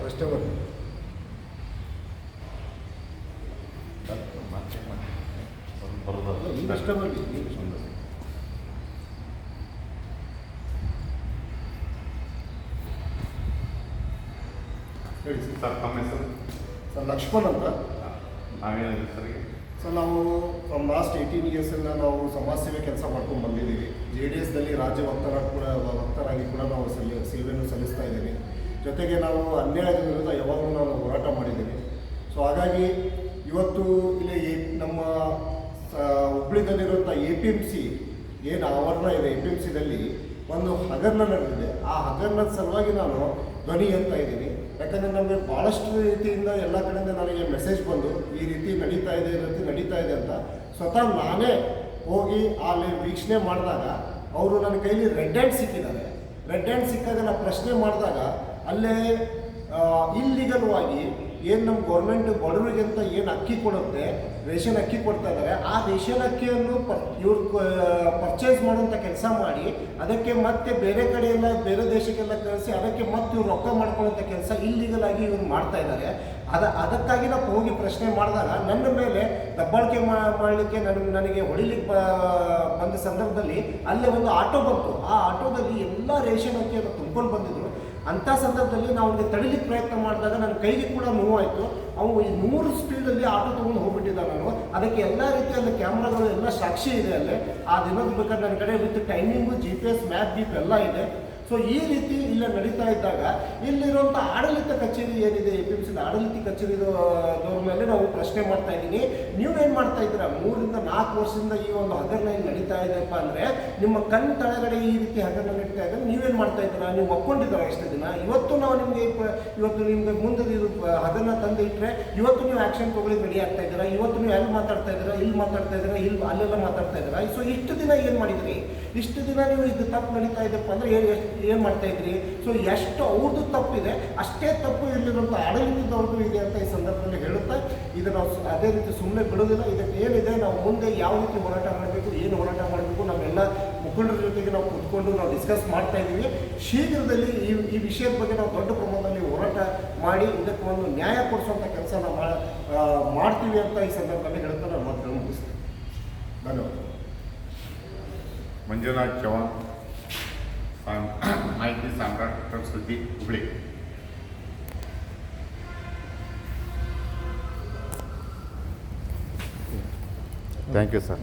ಅಷ್ಟೇ ಬರಲಿ. ಅಷ್ಟೇ ಬರಲಿ. ಹೇಳಿ ಸರ್, ತಮ್ಮ ಹೆಸರು? ಸರ್ ಲಕ್ಷ್ಮಣ್ ಅಂತ. ನಾವೇನಿಲ್ಲ ಸರ್. ಸರ್ ನಾವು ಫ್ರಮ್ ಲಾಸ್ಟ್ 18 ಇಯರ್ಸಿಂದ ನಾವು ಸಮಾಜ ಸೇವೆ ಕೆಲಸ ಮಾಡ್ಕೊಂಡು ಬಂದಿದ್ದೀವಿ. JDSದಲ್ಲಿ ರಾಜ್ಯ ವಕ್ತಾರಾಗಿ ಕೂಡ ನಾವು ಸೇವೆಯನ್ನು ಸಲ್ಲಿಸ್ತಾ ಇದ್ದೀವಿ. ಜೊತೆಗೆ ನಾವು ಅನ್ಯಾಯದ ವಿರುದ್ಧ ಯಾವಾಗಲೂ ನಾವು ಹೋರಾಟ ಮಾಡಿದ್ದೀವಿ. ಸೊ ಹಾಗಾಗಿ ಇವತ್ತು ಇಲ್ಲಿ ನಮ್ಮ ಹುಬ್ಳಿದಲ್ಲಿರುವಂಥ APMC ಏನು ಆವರಣ ಇದೆ, APMCದಲ್ಲಿ ಒಂದು ಹಗರಣ ನಡೆದಿದೆ. ಆ ಹಗರಣದ ಸಲುವಾಗಿ ನಾನು ಧ್ವನಿ ಅಂತ ಇದ್ದೀನಿ. ಯಾಕಂದರೆ ನಮಗೆ ಭಾಳಷ್ಟು ರೀತಿಯಿಂದ ಎಲ್ಲ ಕಡೆಯಿಂದ ನನಗೆ ಮೆಸೇಜ್ ಬಂದು ಈ ರೀತಿ ನಡೀತಾ ಇದೆ ಅಂತ ಸ್ವತಃ ನಾನೇ ಹೋಗಿ ಅಲ್ಲಿ ವೀಕ್ಷಣೆ ಮಾಡಿದಾಗ ಅವರು ನನ್ನ ಕೈಲಿ ರೆಡ್ ಹ್ಯಾಂಡ್ ಸಿಕ್ಕಿದ್ದಾರೆ. ರೆಡ್ ಹ್ಯಾಂಡ್ ಸಿಕ್ಕಾಗ ನಾನು ಪ್ರಶ್ನೆ ಮಾಡಿದಾಗ ಅಲ್ಲೇ ಇಲ್ಲಿಗಲ್ವಾಗಿ ಏನು ನಮ್ಮ ಗೌರ್ಮೆಂಟ್ ಬಡವರಿಗೆ ಅಂತ ಏನು ಅಕ್ಕಿ ಕೊಡುತ್ತೆ, ರೇಷನ್ ಅಕ್ಕಿ ಕೊಡ್ತಾ ಇದ್ದಾರೆ, ಆ ರೇಷನ್ ಅಕ್ಕಿಯನ್ನು ಇವ್ರು ಪರ್ಚೇಸ್ ಮಾಡುವಂಥ ಕೆಲಸ ಮಾಡಿ ಅದಕ್ಕೆ ಮತ್ತೆ ಬೇರೆ ಕಡೆಯೆಲ್ಲ ಬೇರೆ ದೇಶಕ್ಕೆಲ್ಲ ಕಳಿಸಿ ಅದಕ್ಕೆ ಮತ್ತೆ ಇವ್ರು ರೊಕ್ಕ ಮಾಡ್ಕೊಳ್ಳೋಂಥ ಕೆಲಸ ಇಲ್ಲಿಗಲ್ ಆಗಿ ಇವ್ರು ಮಾಡ್ತಾ ಇದ್ದಾರೆ. ಅದಕ್ಕಾಗಿ ನಾವು ಹೋಗಿ ಪ್ರಶ್ನೆ ಮಾಡಿದಾಗ ನನ್ನ ಮೇಲೆ ದಬ್ಬಾಳಿಕೆ ಮಾಡಲಿಕ್ಕೆ ನನಗೆ ಹೊಡಿಲಿಕ್ಕೆ ಬಂದ ಸಂದರ್ಭದಲ್ಲಿ ಅಲ್ಲೇ ಒಂದು ಆಟೋ ಬಂತು. ಆ ಆಟೋದಲ್ಲಿ ಎಲ್ಲ ರೇಷನ್ ಅಕ್ಕಿಯನ್ನು ತುಂಬ್ಕೊಂಡು ಬಂದಿದ್ರು. ಅಂಥ ಸಂದರ್ಭದಲ್ಲಿ ನಾವು ಅವ್ರಿಗೆ ತಡಿಲಿಕ್ಕೆ ಪ್ರಯತ್ನ ಮಾಡಿದಾಗ ನನ್ನ ಕೈಗೆ ಕೂಡ ನೋವಾಯಿತು. ಅವನು ಈ 100 ಸ್ಪೀಡಲ್ಲಿ ಆಟೋ ತೊಗೊಂಡು ಹೋಗ್ಬಿಟ್ಟಿದ್ದ. ನಾನು ಅದಕ್ಕೆ ಎಲ್ಲ ರೀತಿಯಲ್ಲಿ ಕ್ಯಾಮ್ರಾಗಳು ಎಲ್ಲ ಸಾಕ್ಷಿ ಇದೆ ಅಲ್ಲೇ. ಆ ದಿನದ ಬೇಕಾದ್ರೆ ನನ್ನ ಕಡೆ ವಿತ್ ಟೈಮಿಂಗು, GPS, ಮ್ಯಾಪ್ ಗೀಪ್ ಎಲ್ಲ ಇದೆ. ಸೊ ಈ ರೀತಿ ಇಲ್ಲೇ ನಡೀತಾ ಇದ್ದಾಗ ಇಲ್ಲಿರುವಂಥ ಆಡಳಿತ ಕಚೇರಿ ಏನಿದೆ, APMC ಆಡಳಿತ ಕಚೇರಿದವ್ರ ಮೇಲೆ ನಾವು ಪ್ರಶ್ನೆ ಮಾಡ್ತಾ ಇದ್ದೀನಿ. ನೀವೇನು ಮಾಡ್ತಾ ಇದ್ದೀರಾ? 3 ರಿಂದ 4 ವರ್ಷದಿಂದ ಈ ಒಂದು ಹಗರಣ ಏನು ನಡೀತಾ ಇದೆಯಪ್ಪ ಅಂದರೆ ನಿಮ್ಮ ಕಣ್ಣು ತಳಗಡೆ ಈ ರೀತಿ ಹಗರಣ ನಡೀತಾ ಇದ್ದರೆ ನೀವೇನು ಮಾಡ್ತಾ ಇದ್ದೀರಾ? ನೀವು ಒಪ್ಕೊಂಡಿದ್ದೀರಾ ಎಷ್ಟು ದಿನ? ಇವತ್ತು ನಾವು ನಿಮಗೆ ಮುಂದೆ ಇದು ಹಗರಣ ತಂದು ಇಟ್ಟರೆ ಇವತ್ತು ನೀವು ಆ್ಯಕ್ಷನ್ ತೊಗೊಳ್ಳಿ ರೆಡಿ ಆಗ್ತಾ ಇದ್ದೀರಾ? ಇವತ್ತು ನೀವು ಎಲ್ಲಿ ಮಾತಾಡ್ತಾ ಇದ್ದೀರಾ, ಇಲ್ಲಿ ಮಾತಾಡ್ತಾ ಇದ್ದೀರಾ, ಅಲ್ಲೆಲ್ಲ ಮಾತಾಡ್ತಾ ಇದ್ದೀರಾ? ಸೊ ಇಷ್ಟು ದಿನ ಏನು ಮಾಡಿದ್ರಿ? ಇಷ್ಟು ದಿನ ನೀವು ಇದು ತಪ್ಪು ನಡೀತಾ ಇದೆಯಪ್ಪ ಅಂದರೆ ಏನು ಮಾಡ್ತಾ ಇದ್ರಿ? ಸೊ ಎಷ್ಟು ಅವ್ರದ್ದು ತಪ್ಪಿದೆ ಅಷ್ಟೇ ತಪ್ಪು ಇಲ್ಲಿರುವಂಥ ಆಡಳಿತದವ್ರದ್ದು ಇದೆ ಅಂತ ಈ ಸಂದರ್ಭದಲ್ಲಿ ಹೇಳುತ್ತಾ ಇದು ನಾವು ಅದೇ ರೀತಿ ಸುಮ್ಮನೆ ಬಿಡೋದಿಲ್ಲ. ಇದಕ್ಕೆ ಏನಿದೆ ನಾವು ಮುಂದೆ ಯಾವ ರೀತಿ ಹೋರಾಟ ಮಾಡಬೇಕು, ಏನು ಹೋರಾಟ ಮಾಡಬೇಕು, ನಮ್ಮೆಲ್ಲ ಮುಖಂಡರ ಜೊತೆಗೆ ನಾವು ಕೂತ್ಕೊಂಡು ನಾವು ಡಿಸ್ಕಸ್ ಮಾಡ್ತಾ ಇದ್ದೀವಿ. ಶೀಘ್ರದಲ್ಲಿ ಈ ವಿಷಯದ ಬಗ್ಗೆ ನಾವು ದೊಡ್ಡ ಪ್ರಮಾಣದಲ್ಲಿ ಹೋರಾಟ ಮಾಡಿ ಇದಕ್ಕೆ ಒಂದು ನ್ಯಾಯ ಕೊಡಿಸುವಂಥ ಕೆಲಸ ನಾವು ಮಾಡ್ತೀವಿ ಅಂತ ಈ ಸಂದರ್ಭದಲ್ಲಿ ಹೇಳ್ತಾ ನಾನು ಮಾತನ್ನು ಮುಗಿಸ್ತೀನಿ. ಧನ್ಯವಾದ. ಮಂಜುನಾಥ್ ಚವಾಣ್, ಮಾಹಿತಿ ಸಾಮ್ರಾಟ್, ಸುದ್ದಿ, ಹುಬ್ಳಿ. Thank you sir.